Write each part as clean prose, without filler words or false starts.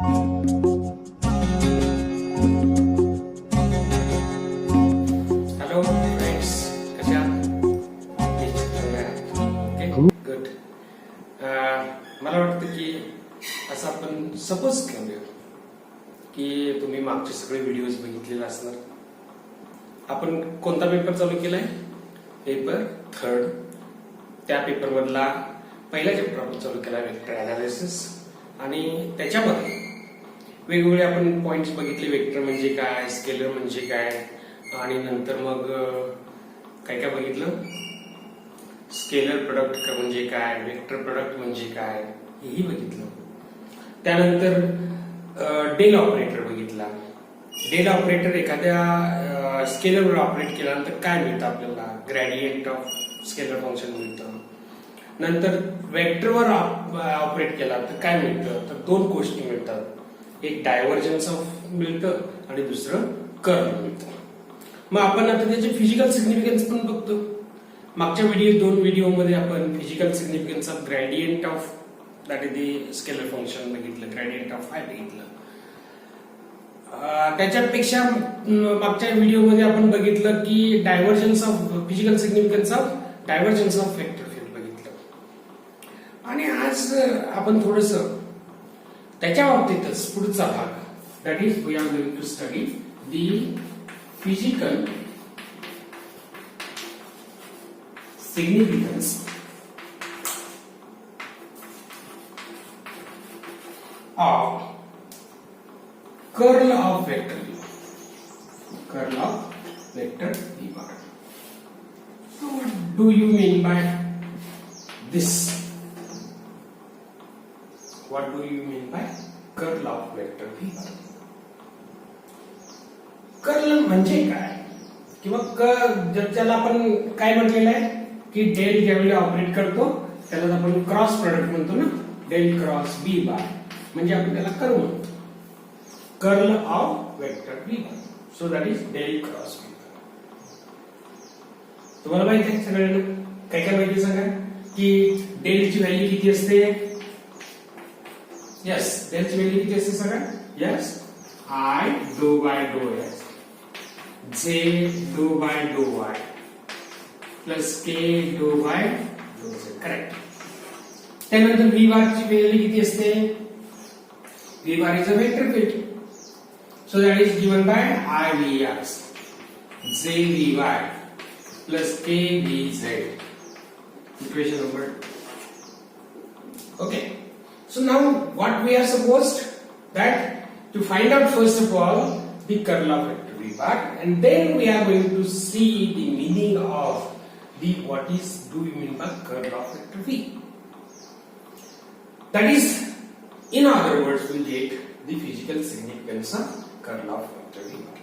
Hello friends, कसे आहात? Okay, good. मला वाटतं की असं आपण सपोज करूया की तुम्ही मागचे सगळे व्हिडिओज बघितलेले असणार. आपण कोणता पेपर चालू केलाय? Paper 3rd. त्या पेपर मधला पहिला चॅप्टर आपण चालू केला, वेक्टर अनालिसिस. आणि त्याच्यामध्ये वेगवेगळे आपण पॉइंट्स बघितले. वेक्टर म्हणजे काय, स्केलर म्हणजे काय, आणि नंतर मग काय काय बघितलं, स्केलर प्रोडक्ट म्हणजे काय, वेक्टर प्रोडक्ट म्हणजे काय, हेही बघितलं. त्यानंतर डेल ऑपरेटर बघितला. डेल ऑपरेटर एखाद्या स्केलरवर ऑपरेट केल्यानंतर काय मिळतं आपल्याला, ग्रेडियंट ऑफ स्केलर फंक्शन मिळतं. नंतर वेक्टरवर ऑपरेट केला तर काय मिळतं, तर 2 गोष्टी मिळतात. एक डायव्हर्जन्स ऑफ मिळतं आणि दुसरं कर्ल मिळतं. मग आपण आता त्याचे फिजिकल सिग्निफिकन्स पण बघतो. मागच्या 2 व्हिडिओमध्ये आपण physical significance of gradient of that is the scalar function बघितलं, ग्रेडियंट ऑफ फाय बघितलं. त्याच्यापेक्षा मागच्या व्हिडिओमध्ये आपण बघितलं की divergence of physical significance of divergence of vector field बघितलं. आणि आज आपण थोडस त्याच्या बाबतीतच पुढचा भाग, that is we are going to study the physical significance of curl of vector v. Curl of vector v bar. So what do you mean by this? What do you mean by curl of vector v bar? Curl म्हणजे काय, किंवा ज्याला आपण काय म्हटलेलं आहे की del ज्यावेळी ऑपरेट करतो त्याला आपण क्रॉस प्रोडक्ट म्हणतो ना, डेल क्रॉस बी बार, म्हणजे आपण त्याला कर्ल म्हणतो, curl of vector B bar. So that is del cross B bar. तुम्हाला माहिती आहे सगळ्यांना काय काय माहिती सांगा की डेलची व्हॅल्यू किती असते? यस, डेलची व्हॅल्यू किती असते सांगा? Yes, I doh by doh S, J doh by doh Y plus K doh by doh Z. Correct. त्यानंतर व्ही बार ची व्हॅल्यू किती असते? V bar is a vector field, so that is given by I Vx, J Vy plus K Vz. Equation number. Okay. So now what we are supposed that to find out first of all the curl of vector V bar, and then we are going to see the meaning of the what is do we mean by curl of vector V. That is, in other words, we get the physical significance of curl of vector v bar.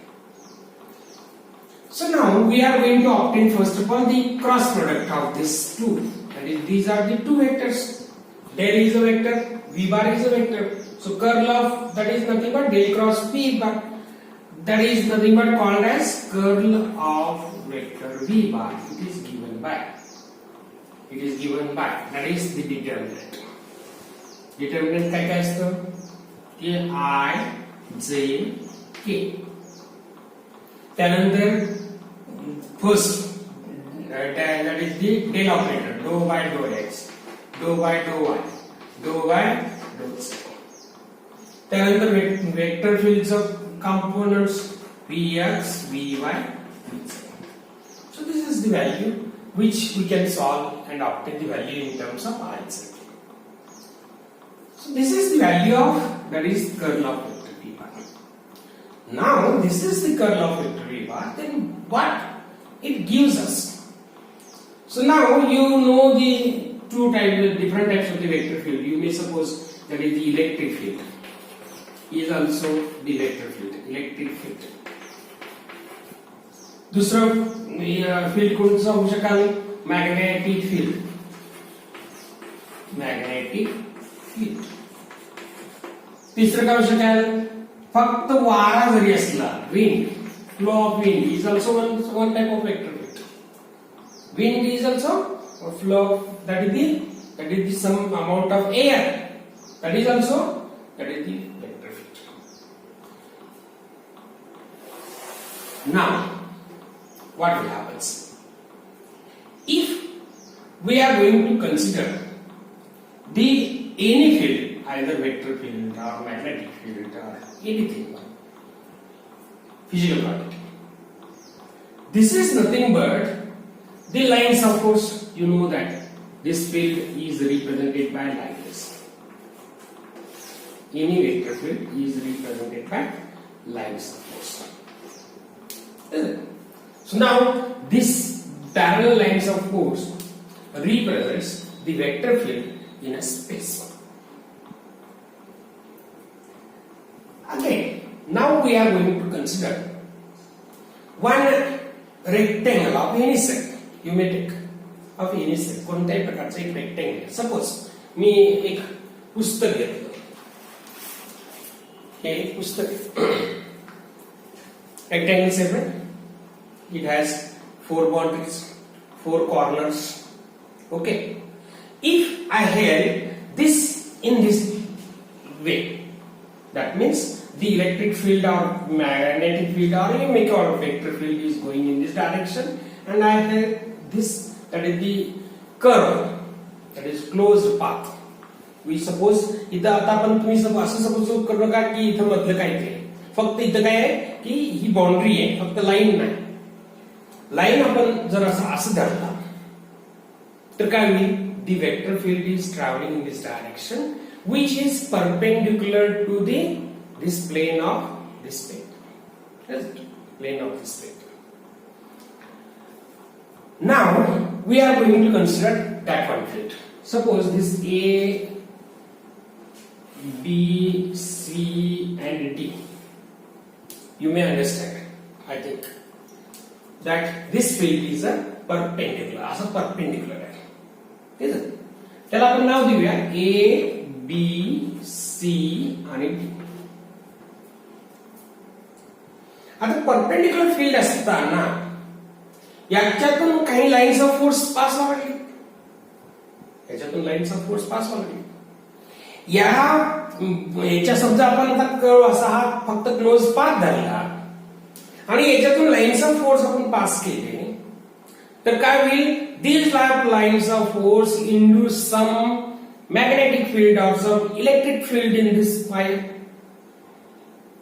So now we are going to obtain first of all the cross product of these two. That is, these are the two vectors. Del is a vector, v bar is a vector. So curl of that is nothing but del cross v bar. That is nothing but called as curl of vector v bar. It is given by. That is the determinant. Determinant काय काय असतं की I J K. त्यानंतर first that is the del operator, doh by doh X, doh by doh Y, doh by doh Z. त्यानंतर vector fields of components Vx, Vy, Vz. So this is the value which we can solve and obtain the value in terms of I and Z. So this is the value of, that is curl of vector v bar. Now this is the curl of vector v bar. Then what it gives us? So now you know the different types of the vector field. You may suppose that is the electric field. Is also the vector field, electric field. दुसरं field कोणतं होऊ शकाल? Magnetic field. तिसरं काय होऊ शकेल? फक्त वारा जरी असला, wind, flow of wind is also one type of vector field. Wind is also flow of that is the sum amount of air, that is also the vector Now, what will happen? If we are going to consider the any field, either vector field or magnetic field or anything, physical quantity, this is nothing but the lines of force. You know that this field is represented by like this. Any vector field is represented by lines of force. Isn't it? So now this parallel lines of force represents the vector field in a space. Again, now we are going to consider one rectangle of any set. You may take of any set. कोणत्याही प्रकारचं एक rectangle. Suppose मी एक पुस्तक घेतलं. हे एक पुस्तक rectangle shape है. It has 4 boundaries, 4 corners. Okay. If I held this in this way, that means the electric field or magnetic field or you may call vector field is going in this direction, and I held this, that is the curve, that is closed path. We suppose इथं आता आपण तुम्ही असं suppose करू नका की इथं मधलं काय केलं, फक्त इथं काय आहे की ही बाउंड्री आहे, फक्त लाईन नाही. लाईन आपण जर असं धरला तर काय होईल, the vector field is traveling in this direction which is perpendicular to this plane of this plate. Yes, plane of this plate. Now we are going to consider that one field. Suppose this A, B, C and D. You may understand, I think, that this field is a perpendicular. As a perpendicular आहे. ठीक आहे. त्याला आपण नाव देऊया A, B, C आणि D. आता perpendicular field असताना याच्यातून काही लाईन्स ऑफ फोर्स पास व्हावं लागली. याच्यातून लाईन्स ऑफ फोर्स पास व्हावं लागली. याच्या समजा आपण आता कर्व असा हा फक्त क्लोज पाथ धरला आणि याच्यातून लाईन्स ऑफ फोर्स आपण पास केले तर काय होईल, these lines of force induce some magnetic field or some electric field in this wire.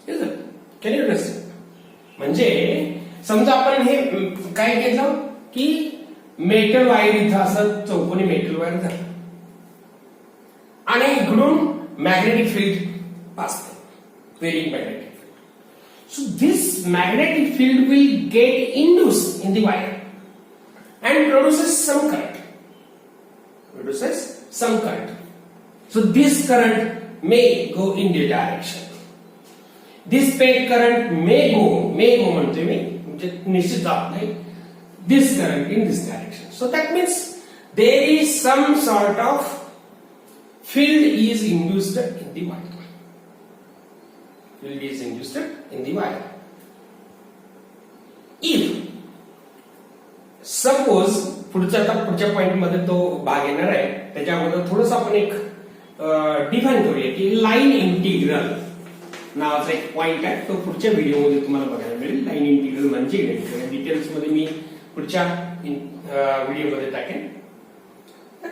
Is it? Can you understand? म्हणजे समजा आपण हे काय केलं की मेटल वायर इथं असं चौकोनी मेटल वायर धरलं आणि इकडून magnetic field pass varying magnetic field. So this magnetic field will get induce in the wire and produces some current. So this current may go in the direction. This current may go म्हणतोय मी, म्हणजे निश्चित जात नाही. This current in this direction. So that means there is some sort of field is induced in the wire. Field is induced in the wire. If suppose पुढच्या point मध्ये तो भाग येणार आहे, त्याच्या अगोदर थोडस आपण एक डिफाइन करूया की लाईन इंटिग्रल नावाचा एक पॉइंट आहे, तो पुढच्या व्हिडिओमध्ये तुम्हाला बघायला मिळेल. लाईन इंटिग्रल म्हणजे डिटेल्स मध्ये मी पुढच्या व्हिडिओमध्ये टाकेन.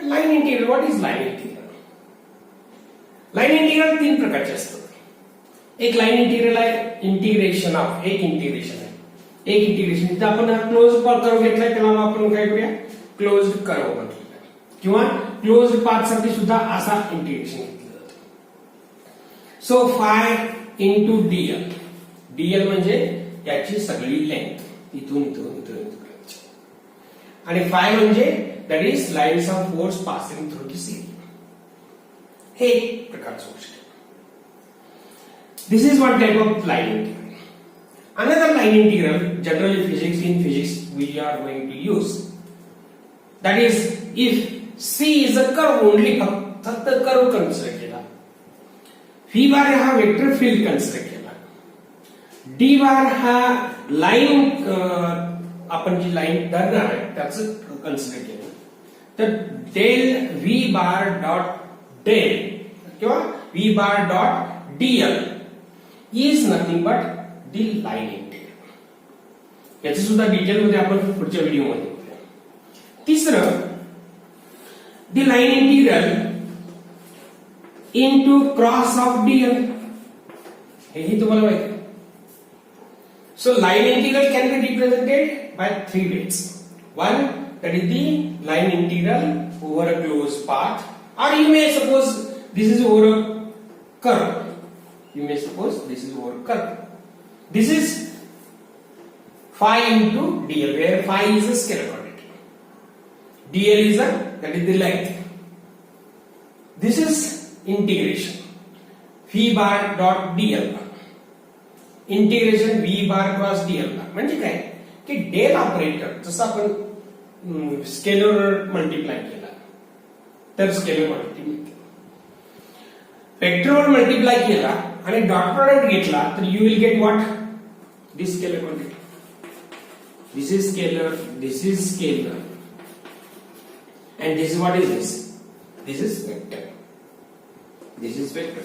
Line integral, what is line integral? Line integral 3 प्रकारचे असतात. एक लाईन इंटिग्रल आहे इंटिग्रेशन ऑफ, एक इंटिग्रेशन आहे. एक इंटिग्रेशन इथं आपण क्लोज कर्व घेतलाय त्याला आपण काय करूया, क्लोज्ड कर्व म्हटलं, किंवा क्लोज्ड पाथ साठी सुद्धा असा इंटिग्रेशन घेतलं जातं. सो फाय इंटू डीएल. डीएल म्हणजे याची सगळी लेंथ इथून इथून इथून आणि फाय म्हणजे that is lines of force passing through this area. हे एक प्रकारचं गोष्ट. This is one type of line integral. Another line integral, generally in physics we are going to use, that is if C is a curve only, फक्त curve consider केला, V बार हा vector field consider केला, D बार हा line आपण जी line धरणार आहे त्याचं consider केलं, तर del V bar dot del किंवा V bar dot DL is nothing but the line integral. याचे सुद्धा डिटेल मध्ये आपण पुढच्या व्हिडिओमध्ये बघूया. तिसरं, the line integral into cross of DL. हेही तुम्हाला माहिती आहे. So line integral can be represented by 3 ways. One, that is the line integral over a closed path, or you may suppose this is over a curve. You may suppose this is over a curve. This is phi into dl, where phi is a scalar quantity. Dl is that is the length. This is integration v bar dot dl bar. Integration v bar cross dl bar म्हणजे काय की del operator जसं आपण scalar multiply केला तर scalar quantity मिळते. वेक्टरवर multiply केला आणि डॉट प्रोडक्ट घेतला तर you will get what, this scalar quantity. This is scalar, this is scalar, and this is what is this? This is vector. This is vector.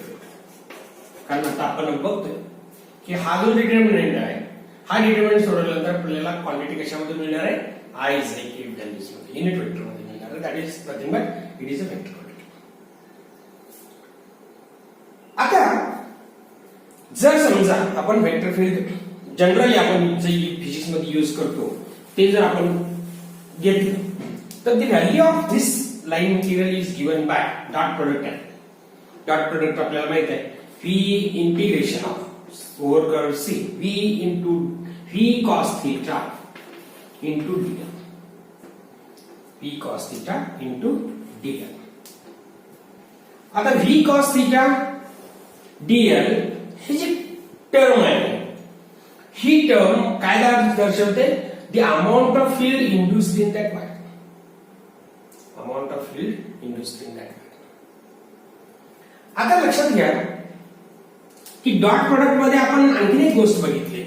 कारण आता आपण बघतोय की हा जो डिटर्मिनंट आहे हा डिटर्मिनंट सोडवल्यानंतर आपल्याला क्वांटिटी कशामध्ये मिळणार आहे, आय इज लाईक व्हॅल्यूज मध्ये, युनिट वेक्टर मध्ये मिळणार आहे. That is nothing but it is a vector quantity. आता जर समजा आपण वेक्टर फील्ड जनरली आपण जे फिजिक्स मध्ये यूज करतो ते जर आपण घेतलं तर the value of this line integral is given by dot product आहे. डॉट प्रोडक्ट आपल्याला माहित आहे v integration of over curve C, v into v cos theta into dl. v cos theta into dl. आता v cos theta dl ही जी term आहे ही term काय दर्शवते, the amount of field induced in that wire. Amount of field induced in that wire. आता लक्षात घ्या की dot product मध्ये आपण आणखी एक गोष्ट बघितली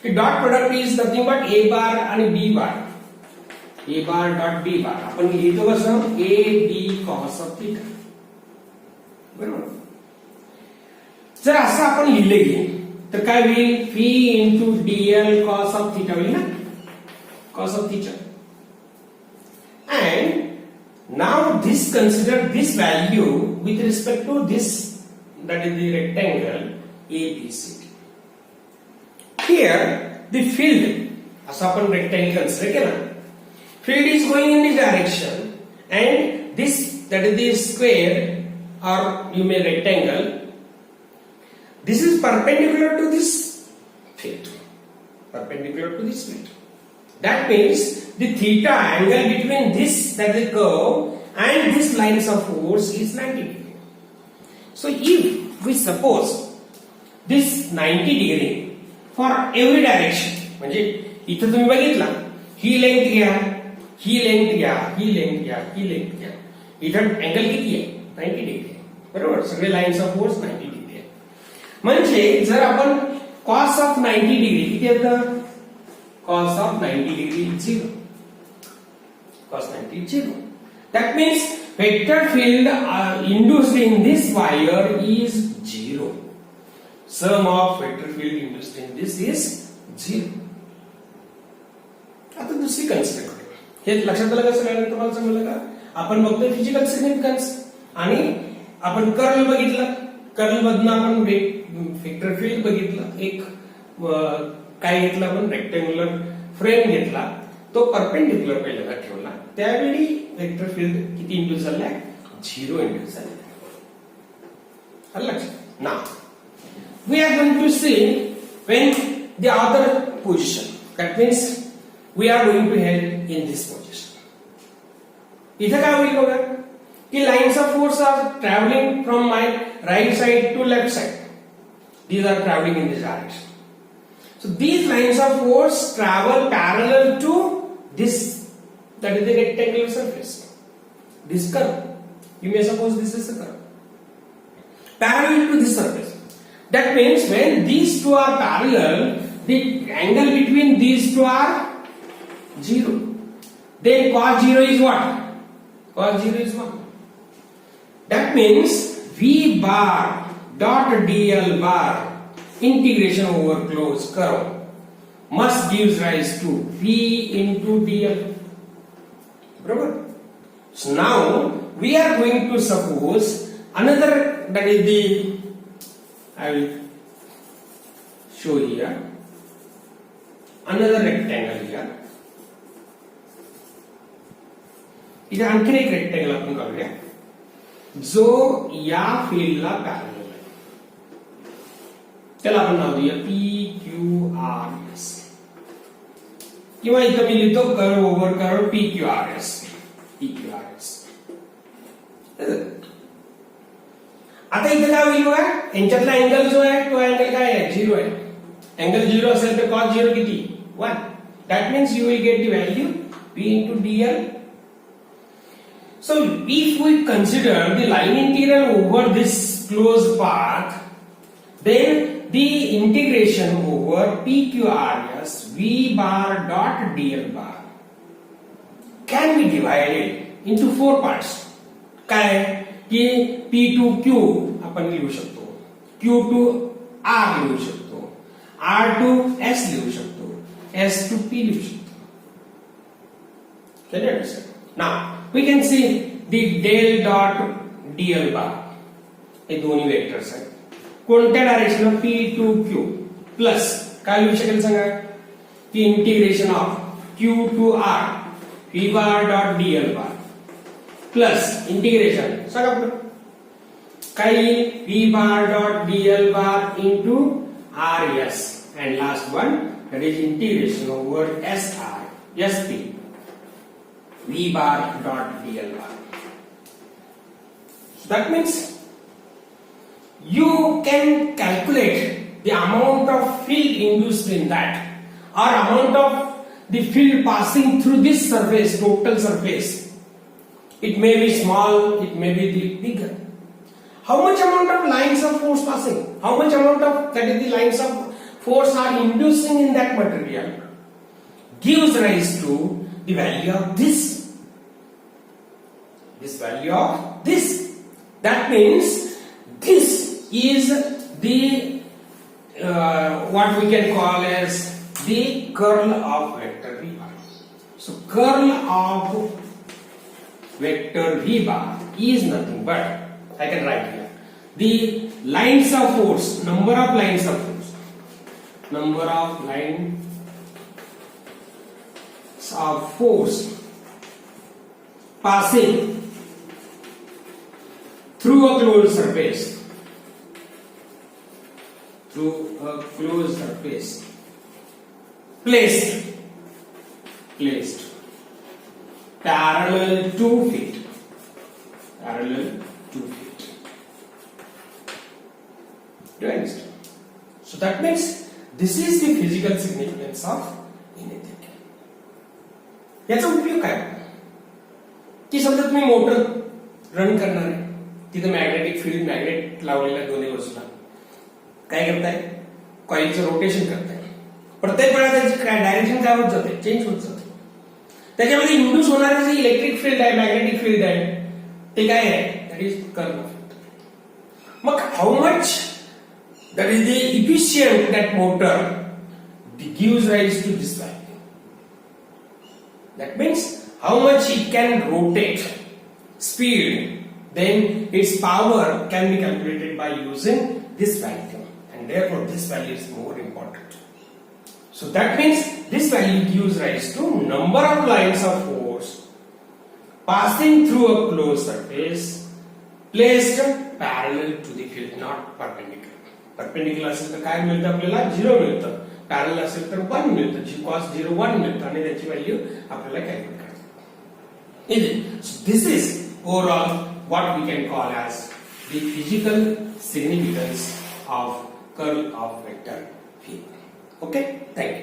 की dot product is nothing but A bar आणि B bar. A bar dot B bar आपण लिहितो कसं, A B cos of theta. बरोबर. जर असं आपण लिहिले तर काय होईल, V into DL cos of theta होईल ना, cos of theta. And now this consider this value with respect to this, that is the rectangle ABCD. Here the field, असा आपण rectangle consider केला, field is going in this direction and this, that is the square or you may rectangle, this is perpendicular to this field, perpendicular to this field. That means the theta angle between this, that is the curve, and this lines of force is 90 degree. So if we suppose this 90 degree for every direction, म्हणजे इथं तुम्ही बघितला ही length घ्या, ही length घ्या, ही length घ्या, ही length घ्या, इथं angle किती आहे, 90 डिग्री आहे. बरोबर. सगळे लाईन्स ऑफ फोर्स 90 डिग्री आहे. म्हणजे जर आपण कॉस ऑफ 90 डिग्री किती येतं, cos of 90 degree 0, cos 90 0. That means vector field induced in this wire is 0. Sum of vector field induced in this is 0. आता दुसरी कन्सेप्ट करूया. हे लक्षात आलं का सगळ्यांना, तुम्हाला समजलं का? आपण बघतोय फिजिकल सिग्निफिकन्स आणि आपण कर्ल बघितलं, कर्ल मधनं आपण वेक्टर फील्ड बघितलं. एक काय घेतलं आपण, रेक्टँग्युलर फ्रेम घेतला, तो परपेंडिक्युलर पहिल्यांदा ठेवला, त्यावेळी वेक्टर फील्ड किती इंड्यूस झालाय, 0 इंड्यूस झालाय. आलं लक्षात. Now we are going to see when the other position, that means we are going to head in this position. इथे काय होईल बघा की lines of force are travelling from my right side to left side. These are travelling in this direction. So these lines of force travel parallel to this, that is the rectangular surface, this curve. You may suppose this is a curve parallel to this surface. That means when these two are parallel, the angle between these two are 0. Then cos 0 is what? Cos 0 is 1. That means V bar dot dl bar integration over closed curve must gives rise to V into dl. Barabar? So now we are going to suppose another, that is the, I will show here another rectangle here. इथे आणखीन एक rectangle आपण काढूया जो या फील्डला parallel आहे. त्याला आपण नाव देऊया PQRS, किंवा इथं मी लिहितो कर्व ओव्हर कर्व PQRS. आता इथे काय व्हॅल्यू आहे, यांच्यातला अँगल जो आहे तो अँगल काय आहे, 0 आहे. अँगल 0 असेल तर cos 0 किती, 1. That means you will get the value P into dl. So if we consider the line integral over this closed path, then the integration over PQRS V bar dot dl bar can be divided into 4 parts. काय की P to Q आपण लिहू शकतो, Q to R लिहू शकतो, R to S लिहू शकतो, S to P लिहू शकतो. Can you understand? Now we can see the del dot dl bar. हे दोन्ही वेक्टर्स आहेत. कोणत्या direction, P to Q plus काय लिहू शकेल सांगा, की integration of Q to R V bar dot dl bar plus integration सांगा काय, V bar dot dl bar into RS, and last one, that is integration over SP V bar dot dl bar. So that means you can calculate the amount of field induced in that, or amount of the field passing through this surface, total surface. It may be small, it may be bigger. How much amount of lines of force passing? How much amount of, that is the lines of force are inducing in that material gives rise to the value of this. This value of this. That means this is the what we can call as the curl of vector V bar. So curl of vector V bar is nothing but, I can write here, the lines of force, number of lines of force, number of lines of force passing through a closed surface, placed parallel 2 feet. Do you understand? So that means this is the physical significance of anything. याचा उपयोग काय, की समजा तुम्ही motor run करणार आहे, तिथे magnetic field, magnet लावलेल्या दोन्ही बाजूला काय करताय, कॉइलचं रोटेशन करताय. प्रत्येक वेळा त्याची काय डायरेक्शन काय होत जाते, चेंज होत जाते. त्याच्यामध्ये इंड्यूस होणारे जे इलेक्ट्रिक फील्ड आहे, मॅग्नेटिक फील्ड आहे, ते काय आहे, that is curl of it. Mug how much that is the efficient that motor gives rise to this value. That means how much it can rotate, speed, then its power can be calculated by using this value, and therefore this value is more important. So that means this value gives rise to number of lines of force passing through a closed surface placed parallel to the field, not perpendicular. Perpendicular असेल तर काय मिळतं आपल्याला, 0 मिळतं. Parallel असेल तर 1 मिळतं, जी cos 0 1 मिळतं, आणि त्याची व्हॅल्यू आपल्याला कॅल्क्युलेट करायची. So this is overall what we can call as the physical significance of curl of vector V. Okay, thank you.